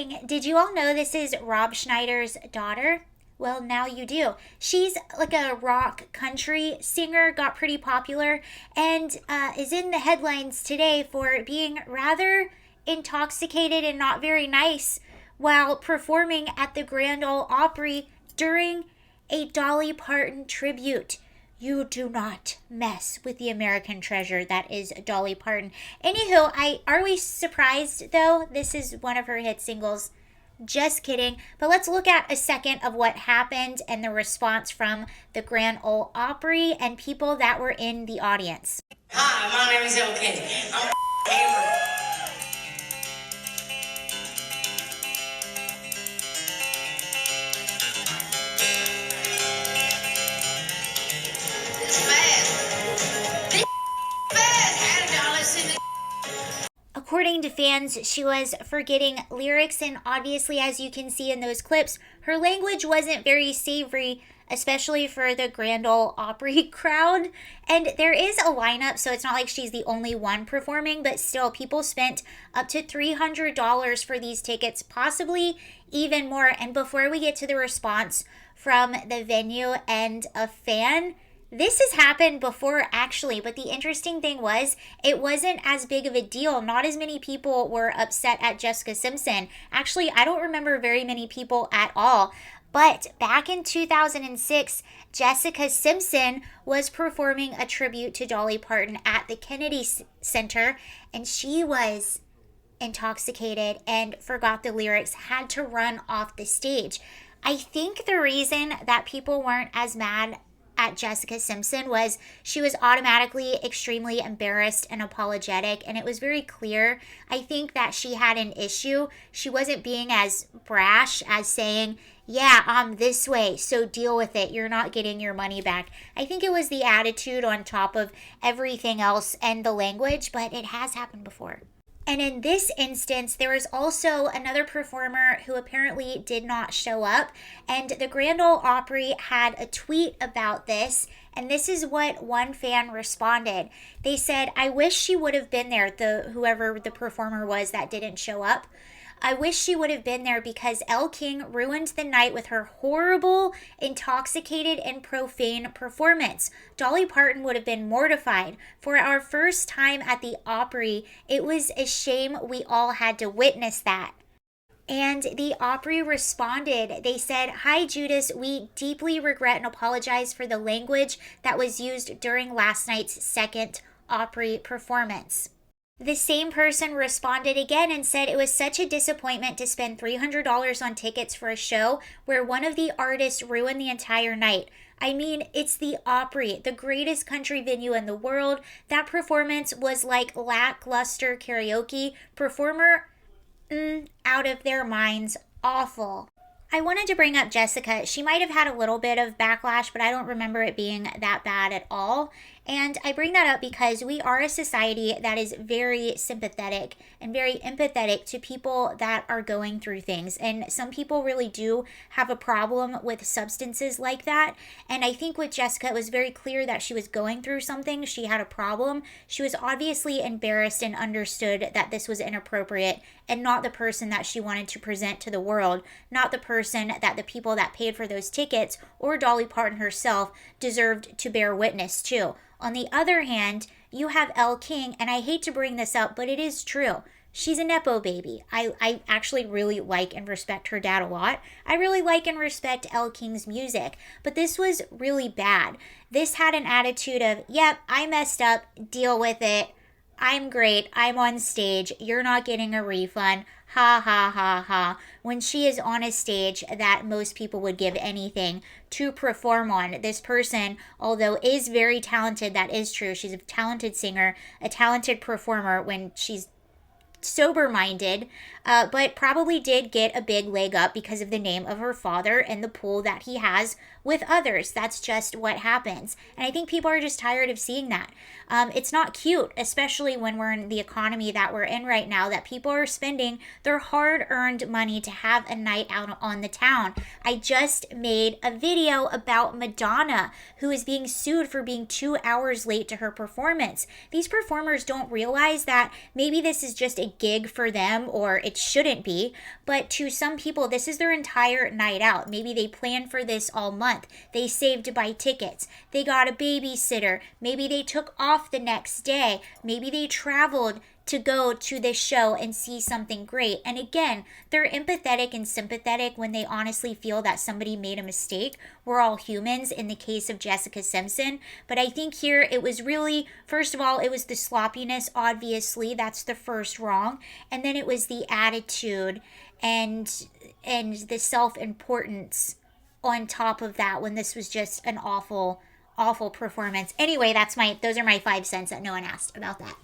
King, did you all know this is Rob Schneider's daughter? Well, now you do. She's like a rock country singer, got pretty popular, and is in the headlines today for being rather intoxicated and not very nice while performing at the Grand Ole Opry during a Dolly Parton tribute. You do not mess with the American treasure that is Dolly Parton. Anywho, are we surprised though? This is one of her hit singles. Just kidding. But let's look at a second of what happened and the response from the Grand Ole Opry and people that were in the audience. Hi, my name is Elle King. I'm Amber. According to fans, she was forgetting lyrics, and obviously, as you can see in those clips, her language wasn't very savory, especially for the Grand Ole Opry crowd. And there is a lineup, so it's not like she's the only one performing, but still, people spent up to $300 for these tickets, possibly even more. And before we get to the response from the venue and a fan, this has happened before, actually, but the interesting thing was it wasn't as big of a deal. Not as many people were upset at Jessica Simpson. Actually, I don't remember very many people at all. But back in 2006, Jessica Simpson was performing a tribute to Dolly Parton at the Kennedy Center, and she was intoxicated and forgot the lyrics, had to run off the stage. I think the reason that people weren't as mad at Jessica Simpson was she was automatically extremely embarrassed and apologetic, and it was very clear, I think, that she had an issue. She wasn't being as brash as saying, yeah, I'm this way, so deal with it, you're not getting your money back. I think it was the attitude on top of everything else and the language, but it has happened before. And in this instance, there was also another performer who apparently did not show up. And the Grand Ole Opry had a tweet about this. And this is what one fan responded. They said, I wish she would have been there, whoever the performer was that didn't show up. I wish she would have been there because Elle King ruined the night with her horrible, intoxicated, and profane performance. Dolly Parton would have been mortified. For our first time at the Opry, it was a shame we all had to witness that. And the Opry responded. They said, Hi, Judas. We deeply regret and apologize for the language that was used during last night's second Opry performance. The same person responded again and said it was such a disappointment to spend $300 on tickets for a show where one of the artists ruined the entire night. I mean, it's the Opry, the greatest country venue in the world. That performance was like lackluster karaoke. Performer, out of their minds, awful. I wanted to bring up Jessica. She might have had a little bit of backlash, but I don't remember it being that bad at all. And I bring that up because we are a society that is very sympathetic and very empathetic to people that are going through things. And some people really do have a problem with substances like that. And I think with Jessica, it was very clear that she was going through something. She had a problem. She was obviously embarrassed and understood that this was inappropriate and not the person that she wanted to present to the world, not the person that the people that paid for those tickets or Dolly Parton herself deserved to bear witness to. On the other hand, you have Elle King, and I hate to bring this up, but it is true. She's a Nepo baby. I actually really like and respect her dad a lot. I really like and respect Elle King's music, but this was really bad. This had an attitude of, yep, I messed up, deal with it. I'm great, I'm on stage, you're not getting a refund, ha ha ha ha, when she is on a stage that most people would give anything to perform on. This person, although is very talented, that is true, she's a talented singer, a talented performer when she's sober-minded, but probably did get a big leg up because of the name of her father and the pull that he has with others. That's just what happens. And I think people are just tired of seeing that. It's not cute, especially when we're in the economy that we're in right now, that people are spending their hard-earned money to have a night out on the town. I just made a video about Madonna, who is being sued for being 2 hours late to her performance. These performers don't realize that maybe this is just a gig for them, or it shouldn't be. But to some people, this is their entire night out. Maybe they planned for this all month. They saved to buy tickets. They got a babysitter. Maybe they took off the next day. Maybe they traveled to go to this show and see something great. And again, they're empathetic and sympathetic when they honestly feel that somebody made a mistake. We're all humans in the case of Jessica Simpson. But I think here it was really, first of all, it was the sloppiness, obviously. That's the first wrong. And then it was the attitude and the self-importance on top of that, when this was just an awful performance. Anyway, those are my 5 cents that no one asked about that.